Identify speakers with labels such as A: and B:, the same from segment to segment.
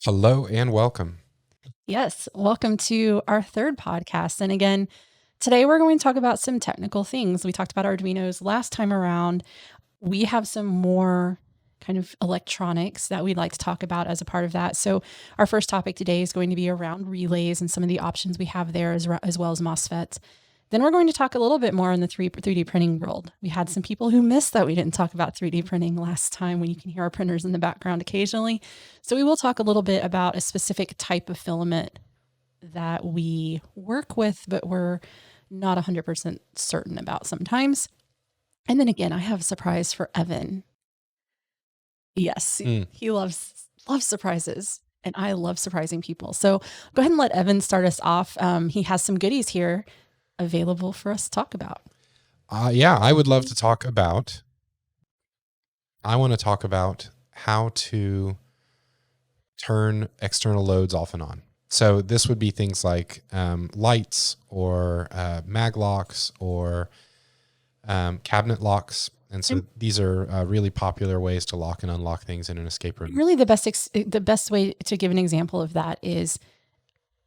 A: Hello and welcome.
B: Yes, welcome to our third podcast. And again, today we're going to talk about some technical things. We talked about Arduinos last time around. We have some more kind of electronics that we'd like to talk about as a part of that. So our first topic today is going to be around relays and some of the options we have there as well as MOSFETs. Then we're going to talk a little bit more in the 3D printing world. We had some people who missed that we didn't talk about 3D printing last time when you can hear our printers in the background occasionally. So we will talk a little bit about a specific type of filament that we work with, but we're not 100% certain about sometimes. And then again, I have a surprise for Evan. Yes, he loves surprises, and I love surprising people. So go ahead and let Evan start us off. He has some goodies here available for us to talk about.
A: I would love to talk about. I want to talk about how to turn external loads off and on. So this would be things like lights or mag locks or cabinet locks. And so these are really popular ways to lock and unlock things in an escape room.
B: Really, the best way to give an example of that is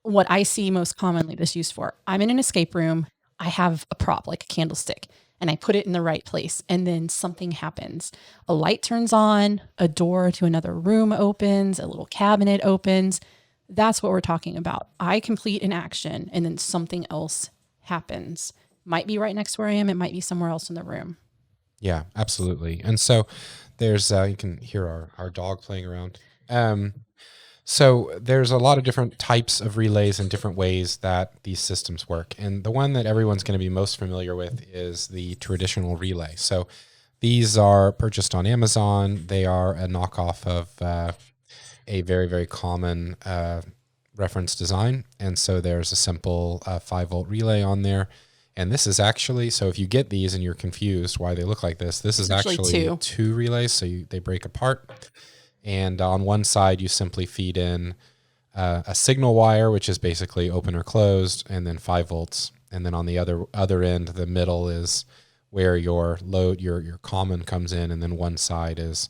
B: what I see most commonly this used for. I'm in an escape room. I have a prop like a candlestick and I put it in the right place and then something happens. A light turns on, a door to another room opens, a little cabinet opens. That's what we're talking about. I complete an action and then something else happens. Might be right next to where I am. It might be somewhere else in the room.
A: Yeah, absolutely. And so there's, you can hear our dog playing around. So there's a lot of different types of relays and different ways that these systems work. And the one that everyone's going to be most familiar with is the traditional relay. So these are purchased on Amazon. They are a knockoff of a very, very common reference design. And so there's a simple 5-volt relay on there. And this is actually, so if you get these and you're confused why they look like this is actually two relays. So they break apart. And on one side, you simply feed in a signal wire, which is basically open or closed, and then 5 volts. And then on the other end, the middle is where your load, your common comes in, and then one side is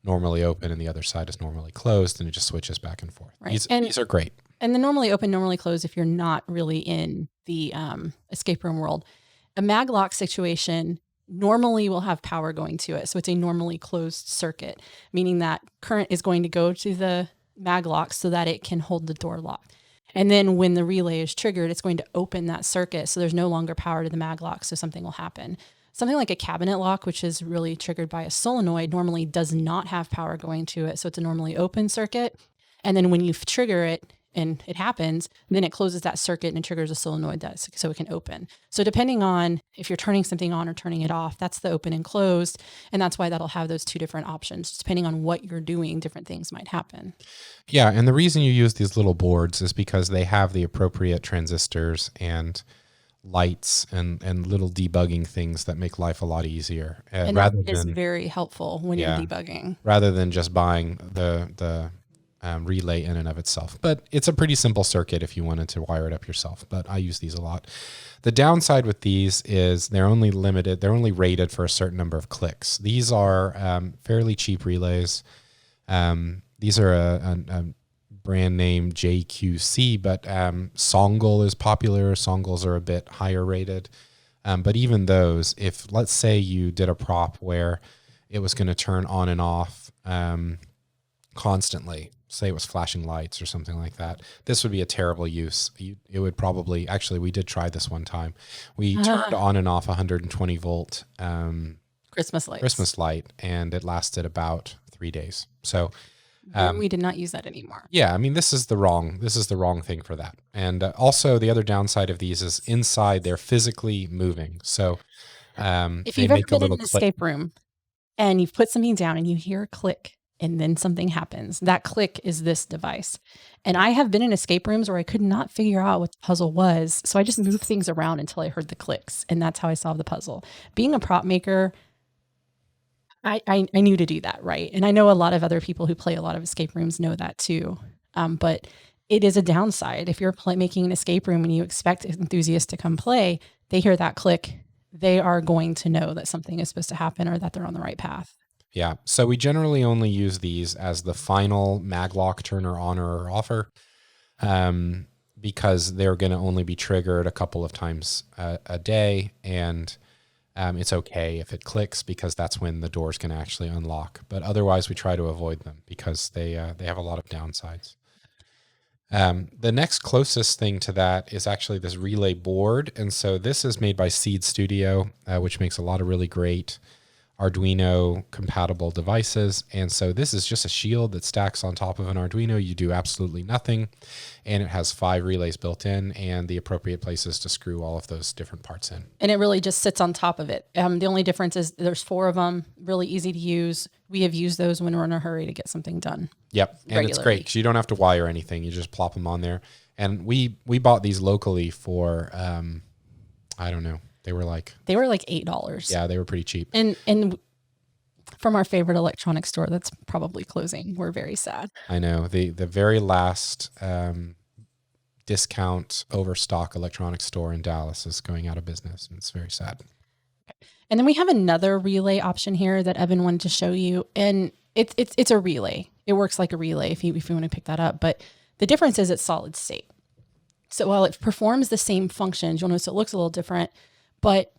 A: normally open and the other side is normally closed, and it just switches back and forth. Right. These are great.
B: And the normally open, normally closed, if you're not really in the escape room world. A mag lock situation normally will have power going to it. So it's a normally closed circuit, meaning that current is going to go to the mag lock so that it can hold the door locked. And then when the relay is triggered, it's going to open that circuit. So there's no longer power to the mag lock. So something will happen. Something like a cabinet lock, which is really triggered by a solenoid, normally does not have power going to it. So it's a normally open circuit. And then when you trigger it, and it happens, then it closes that circuit and it triggers a solenoid so it can open. So depending on if you're turning something on or turning it off, that's the open and closed. And that's why that'll have those two different options. Depending on what you're doing, different things might happen.
A: Yeah, and the reason you use these little boards is because they have the appropriate transistors and lights and little debugging things that make life a lot easier.
B: And that is very helpful when you're debugging.
A: Rather than just buying the relay in and of itself. But it's a pretty simple circuit if you wanted to wire it up yourself, but I use these a lot. The downside with these is they're only rated for a certain number of clicks. These are fairly cheap relays. These are a brand name JQC, but Songle is popular. Songles are a bit higher rated. But even those, if let's say you did a prop where it was going to turn on and off constantly, say it was flashing lights or something like that, this would be a terrible use. It would probably, actually, we did try this one time. We turned on and off 120 volt Christmas light, and it lasted about 3 days. So
B: we did not use that anymore.
A: Yeah, I mean, this is the wrong thing for that. And also the other downside of these is inside they're physically moving. So
B: if you've ever been in an escape room and you've put something down and you hear a click, and then something happens. That click is this device. And I have been in escape rooms where I could not figure out what the puzzle was. So I just moved things around until I heard the clicks. And that's how I solved the puzzle. Being a prop maker, I knew to do that, right? And I know a lot of other people who play a lot of escape rooms know that too. But it is a downside. If you're making an escape room and you expect enthusiasts to come play, they hear that click, they are going to know that something is supposed to happen or that they're on the right path.
A: Yeah. So we generally only use these as the final maglock turner on or offer, um, because they're going to only be triggered a couple of times a day. And it's okay if it clicks because that's when the doors can actually unlock. But otherwise, we try to avoid them because they have a lot of downsides. The next closest thing to that is actually this relay board. And so this is made by Seed Studio, which makes a lot of really great Arduino compatible devices. And so this is just a shield that stacks on top of an Arduino. You do absolutely nothing. And it has 5 relays built in and the appropriate places to screw all of those different parts in.
B: And it really just sits on top of it. The only difference is there's 4 of them, really easy to use. We have used those when we're in a hurry to get something done.
A: Yep. And it's great because you don't have to wire anything. You just plop them on there. And we bought these locally for, I don't know. They were like
B: $8.
A: Yeah, they were pretty cheap.
B: And from our favorite electronics store that's probably closing. We're very sad.
A: I know. The very last discount overstock electronics store in Dallas is going out of business, and it's very sad.
B: And then we have another relay option here that Evan wanted to show you, and it's a relay. It works like a relay if you want to pick that up, but the difference is it's solid state. So while it performs the same functions, you'll notice it looks a little different, but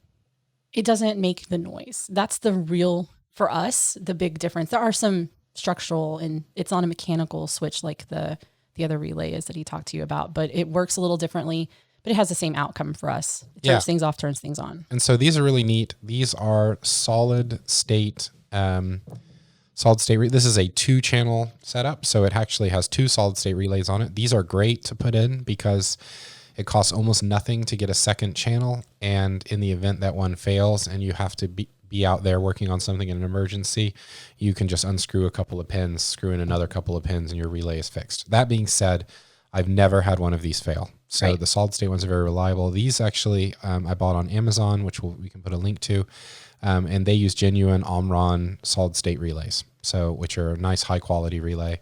B: it doesn't make the noise. That's the real, for us, the big difference. There are some structural, and it's on a mechanical switch like the other relay is that he talked to you about, but it works a little differently, but it has the same outcome for us. It turns things off, turns things on.
A: And so these are really neat. These are solid state, this is a 2-channel setup. So it actually has 2 solid state relays on it. These are great to put in because it costs almost nothing to get a second channel. And in the event that one fails and you have to be out there working on something in an emergency, you can just unscrew a couple of pins, screw in another couple of pins, and your relay is fixed. That being said, I've never had one of these fail. So the solid state ones are very reliable. These actually, I bought on Amazon, which we can put a link to. And they use genuine Omron solid state relays. So, which are a nice high quality relay.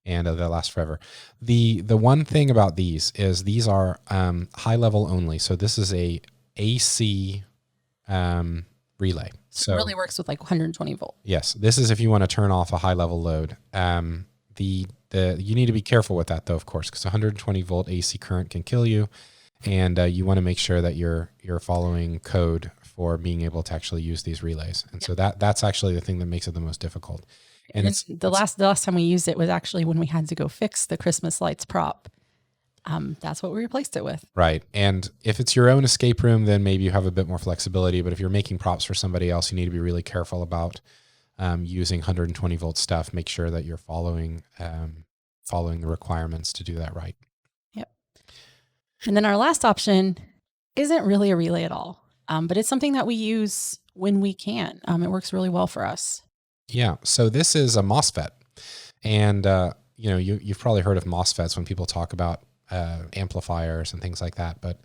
A: And they last forever. The one thing about these is these are high level only. So this is a AC relay.
B: So it really works with like 120 volt.
A: Yes, this is if you want to turn off a high level load. You need to be careful with that though, of course, because 120 volt AC current can kill you, and you want to make sure that you're following code for being able to actually use these relays. And so that's actually the thing that makes it the most difficult. And it's
B: the last time we used it was actually when we had to go fix the Christmas lights prop. That's what we replaced it with.
A: Right. And if it's your own escape room, then maybe you have a bit more flexibility. But if you're making props for somebody else, you need to be really careful about using 120 volt stuff. Make sure that you're following the requirements to do that right.
B: Yep. And then our last option isn't really a relay at all, but it's something that we use when we can. It works really well for us.
A: Yeah. So this is a MOSFET. And, you've probably heard of MOSFETs when people talk about amplifiers and things like that. But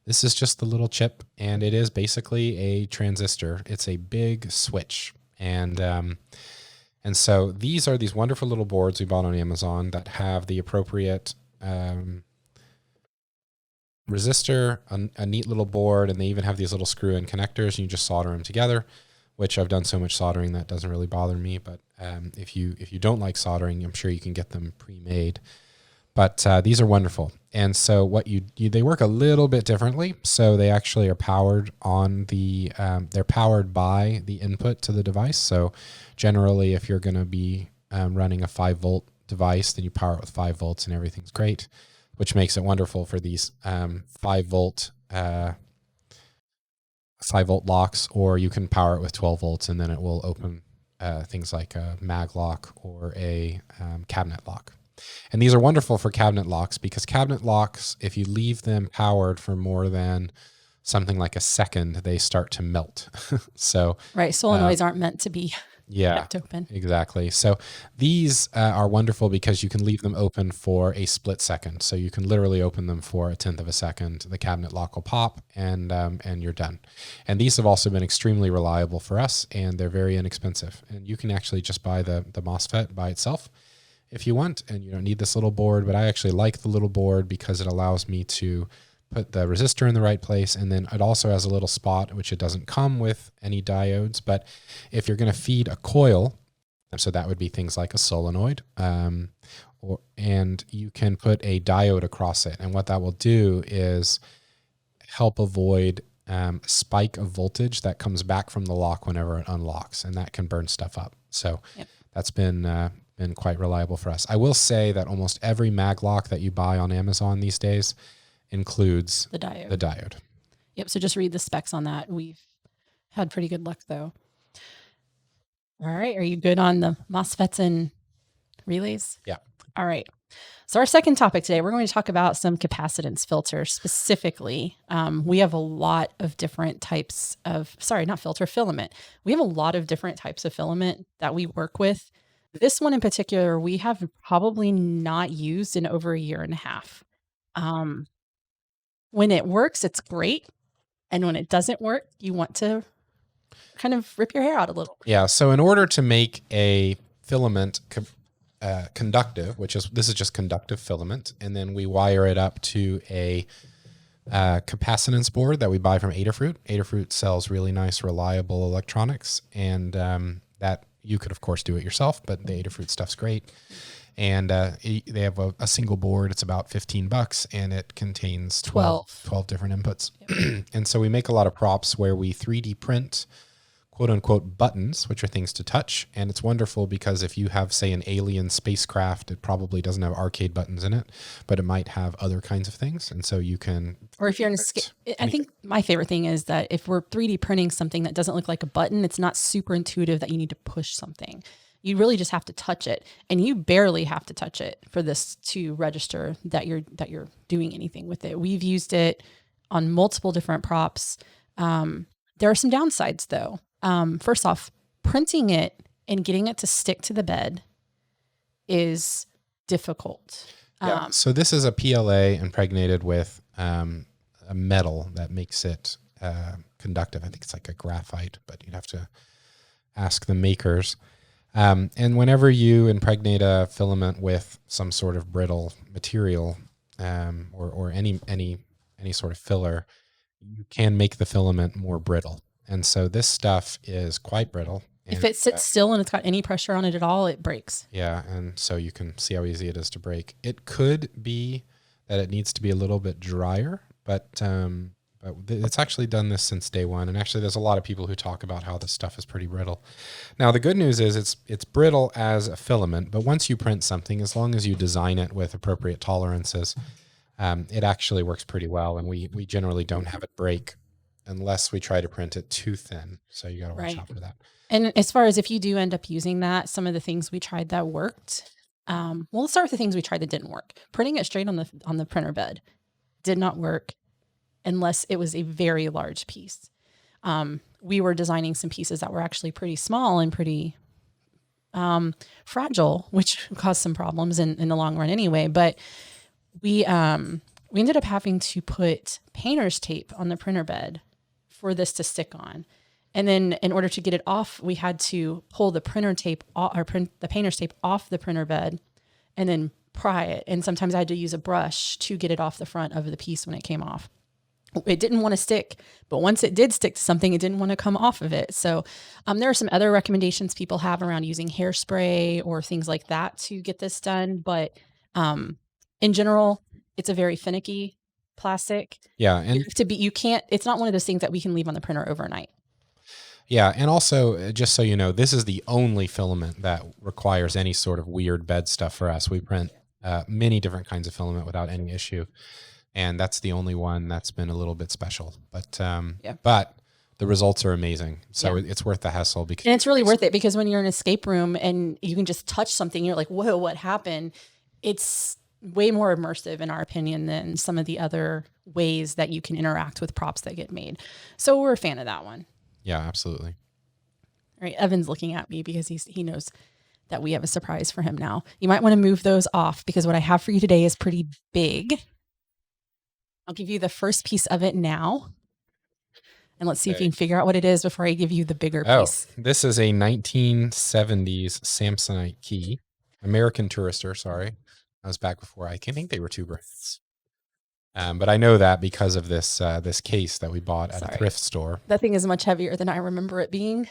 A: this is just the little chip, and it is basically a transistor. It's a big switch. And so these are these wonderful little boards we bought on Amazon that have the appropriate resistor, a neat little board, and they even have these little screw-in connectors, and you just solder them together, which I've done so much soldering that doesn't really bother me. But if you don't like soldering, I'm sure you can get them pre-made. But these are wonderful. And so what they work a little bit differently. So they actually are powered on they're powered by the input to the device. So generally, if you're going to be running a 5 volt device, then you power it with 5 volts and everything's great, which makes it wonderful for these 5 volt locks, or you can power it with 12 volts and then it will open things like a mag lock or a cabinet lock. And these are wonderful for cabinet locks because cabinet locks, if you leave them powered for more than something like a second, they start to melt. So
B: solenoids aren't meant to be kept open.
A: Exactly. So these are wonderful because you can leave them open for a split second. So you can literally open them for a 1/10 of a second. The cabinet lock will pop, and you're done. And these have also been extremely reliable for us, and they're very inexpensive. And you can actually just buy the MOSFET by itself if you want, and you don't need this little board. But I actually like the little board because it allows me to put the resistor in the right place. And then it also has a little spot, which it doesn't come with any diodes. But if you're going to feed a coil So that would be things like a solenoid, and you can put a diode across it. And what that will do is help avoid a spike of voltage that comes back from the lock whenever it unlocks, and that can burn stuff up. So that's been quite reliable for us. I will say that almost every mag lock that you buy on Amazon these days includes
B: The diode.
A: the diode.
B: Yep. So just read the specs on that. We've had pretty good luck though. All right. Are you good on the MOSFETs and relays?
A: Yeah.
B: All right. So our second topic today, we're going to talk about some capacitance filters specifically. We have a lot of different types of, filament. We have a lot of different types of filament that we work with. This one in particular, we have probably not used in over a year and a half. When it works, it's great. And when it doesn't work, you want to kind of rip your hair out a little.
A: Yeah. So in order to make a filament conductive, this is just conductive filament, and then we wire it up to a capacitance board that we buy from Adafruit. Adafruit sells really nice, reliable electronics, and that you could, of course, do it yourself, but the Adafruit stuff's great. And they have a single board. It's about $15, and it contains 12 different inputs. Yep. And so we make a lot of props where we 3D print quote unquote buttons, which are things to touch. And it's wonderful because if you have, say, an alien spacecraft, it probably doesn't have arcade buttons in it, but it might have other kinds of things. And so you can,
B: or if you're in I think my favorite thing is that if we're 3D printing something that doesn't look like a button, it's not super intuitive that you need to push something. You really just have to touch it, and you barely have to touch it for this to register that you're doing anything with it. We've used it on multiple different props. There are some downsides though. First off, printing it and getting it to stick to the bed is difficult.
A: Yeah. So this is a PLA impregnated with a metal that makes it conductive. I think it's like a graphite, but you'd have to ask the makers. And whenever you impregnate a filament with some sort of brittle material, or any sort of filler, you can make the filament more brittle. And so this stuff is quite brittle.
B: If it sits still and it's got any pressure on it at all, it breaks.
A: Yeah, and so you can see how easy it is to break. It could be that it needs to be a little bit drier, but it's actually done this since day one. And actually, there's a lot of people who talk about how this stuff is pretty brittle. Now, the good news is it's brittle as a filament, but once you print something, as long as you design it with appropriate tolerances, it actually works pretty well. And we generally don't have it break unless we try to print it too thin. So you got to watch out for that.
B: And as far as if you do end up using that, some of the things we tried that worked. Well, let's start with the things we tried that didn't work. Printing it straight on the printer bed did not work unless it was a very large piece. We were designing some pieces that were actually pretty small and pretty fragile, which caused some problems in the long run anyway. But we ended up having to put painter's tape on the printer bed for this to stick on. And then in order to get it off, we had to pull the printer tape the painter's tape off the printer bed and then pry it. And sometimes I had to use a brush to get it off the front of the piece when it came off. It didn't want to stick, but once it did stick to something, it didn't want to come off of it. So there are some other recommendations people have around using hairspray or things like that to get this done. But in general, it's a very finicky plastic.
A: Yeah. And
B: it's not one of those things that we can leave on the printer overnight.
A: Yeah. And also, just so you know, this is the only filament that requires any sort of weird bed stuff for us. We print many different kinds of filament without any issue. And that's the only one that's been a little bit special. But but the results are amazing. So it's worth the hassle. And
B: it's really worth it because when you're in an escape room and you can just touch something, you're like, whoa, what happened? It's way more immersive, in our opinion, than some of the other ways that you can interact with props that get made. So we're a fan of that one.
A: Yeah, absolutely.
B: All right. Evan's looking at me because he knows that we have a surprise for him now. You might want to move those off because what I have for you today is pretty big. I'll give you the first piece of it now. And let's see if you can figure out what it is before I give you the bigger piece.
A: This is a 1970s Samsonite key. American Tourister, sorry. I was back before I think they were two brands. But I know that because of this case that we bought at a thrift store.
B: That thing is much heavier than I remember it being.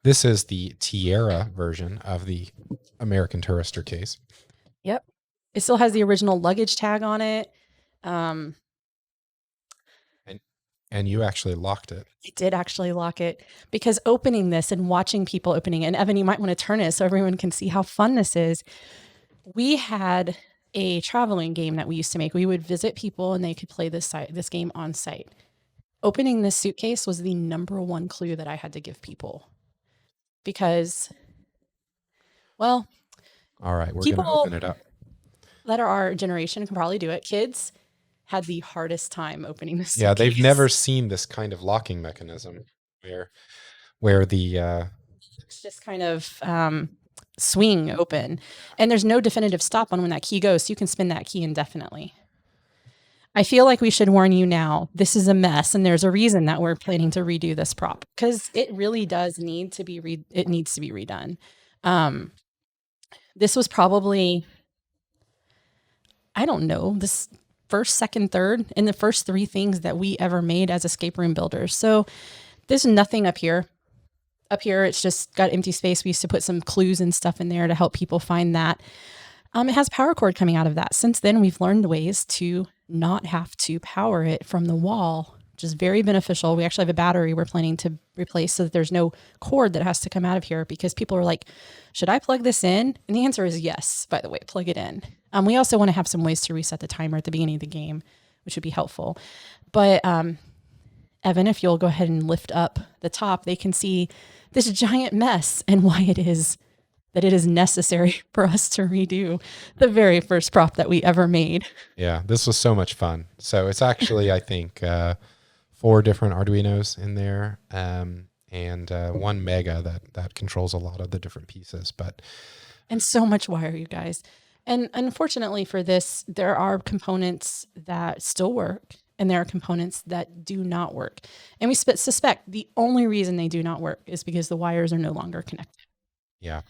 A: This is the Tierra version of the American Tourister case.
B: Yep. It still has the original luggage tag on it. Um,
A: And you actually locked it.
B: I did actually lock it because opening this and watching people opening it, and Evan, you might want to turn it so everyone can see how fun this is. We had a traveling game that we used to make. We would visit people and they could play this game on site. Opening this suitcase was the number one clue that I had to give people because, well,
A: All right, we're going to
B: people
A: open it up.
B: that are our generation can probably do it. Kids had the hardest time opening this suitcase.
A: Yeah, they've never seen this kind of locking mechanism where the
B: it's just kind of swing open, and there's no definitive stop on when that key goes, so you can spin that key indefinitely. I feel like we should warn you now. This is a mess, and there's a reason that we're planning to redo this prop because it really does need to be it needs to be redone. This was probably, I don't know, this first, second, third, and the first three things that we ever made as escape room builders. So there's nothing up here. Up here, it's just got empty space. We used to put some clues and stuff in there to help people find that. It has power cord coming out of that. Since then, we've learned ways to not have to power it from the wall, which is very beneficial. We actually have a battery we're planning to replace so that there's no cord that has to come out of here because people are like, should I plug this in? And the answer is yes, by the way, plug it in. We also want to have some ways to reset the timer at the beginning of the game, which would be helpful. But Evan, if you'll go ahead and lift up the top, they can see this giant mess and why it is that it is necessary for us to redo the very first prop that we ever made.
A: Yeah, this was so much fun. So it's actually, I think, 4 different Arduinos in there, and one Mega that controls a lot of the different pieces.
B: And so much wire, you guys. And unfortunately for this, there are components that still work and there are components that do not work. And we suspect the only reason they do not work is because the wires are no longer connected.
A: Yeah.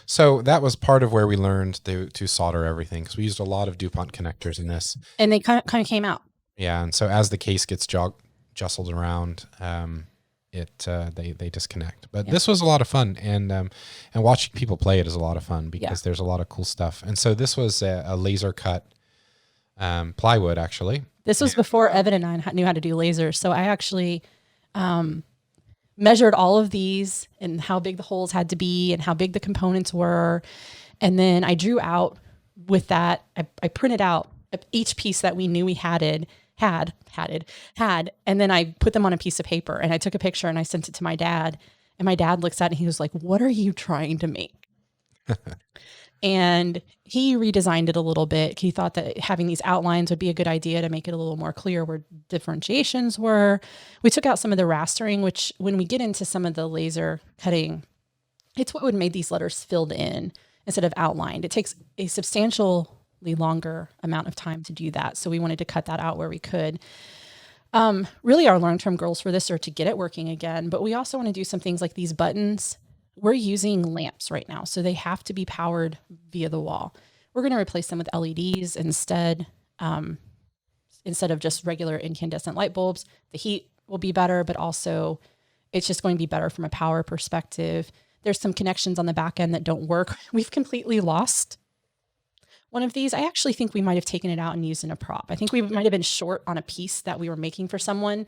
A: So that was part of where we learned to solder everything because we used a lot of DuPont connectors in this.
B: And they kind of came out.
A: Yeah. And so as the case gets jostled around, they disconnect. But this was a lot of fun, and watching people play it is a lot of fun because there's a lot of cool stuff. And so this was a laser cut plywood, actually.
B: This was before Evan and I knew how to do lasers. So I actually measured all of these and how big the holes had to be and how big the components were. And then I drew out with that. I printed out each piece that we knew we had. And then I put them on a piece of paper and I took a picture and I sent it to my dad. And my dad looks at it and he was like, "What are you trying to make?" And he redesigned it a little bit. He thought that having these outlines would be a good idea to make it a little more clear where differentiations were. We took out some of the rastering, which when we get into some of the laser cutting, it's what would make these letters filled in instead of outlined. It takes a substantially longer amount of time to do that. So we wanted to cut that out where we could. Really our long-term goals for this are to get it working again, but we also want to do some things like these buttons. We're using lamps right now, so they have to be powered via the wall. We're going to replace them with LEDs instead of just regular incandescent light bulbs. The heat will be better, but also it's just going to be better from a power perspective. There's some connections on the back end that don't work. We've completely lost one of these. I actually think we might have taken it out and used in a prop. I think we might have been short on a piece that we were making for someone,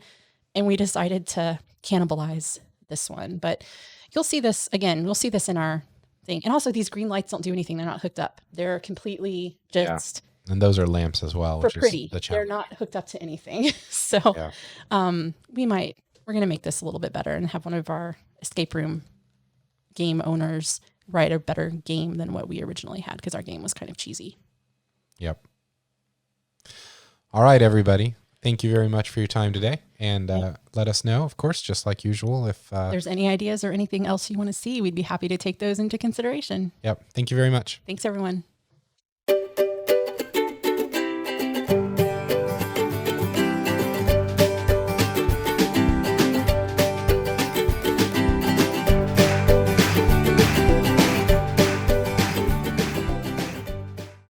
B: and we decided to cannibalize this one. But you'll see this again. We'll see this in our thing. And also these green lights don't do anything. They're not hooked up. They're completely just
A: And those are lamps as well,
B: for
A: which
B: pretty.
A: is the
B: They're
A: challenge.
B: not hooked up to anything. So we're going to make this a little bit better and have one of our escape room game owners write a better game than what we originally had because our game was kind of cheesy.
A: Yep. All right, everybody. Thank you very much for your time today. And let us know, of course, just like usual, if
B: there's any ideas or anything else you want to see, we'd be happy to take those into consideration.
A: Yep. Thank you very much.
B: Thanks, everyone.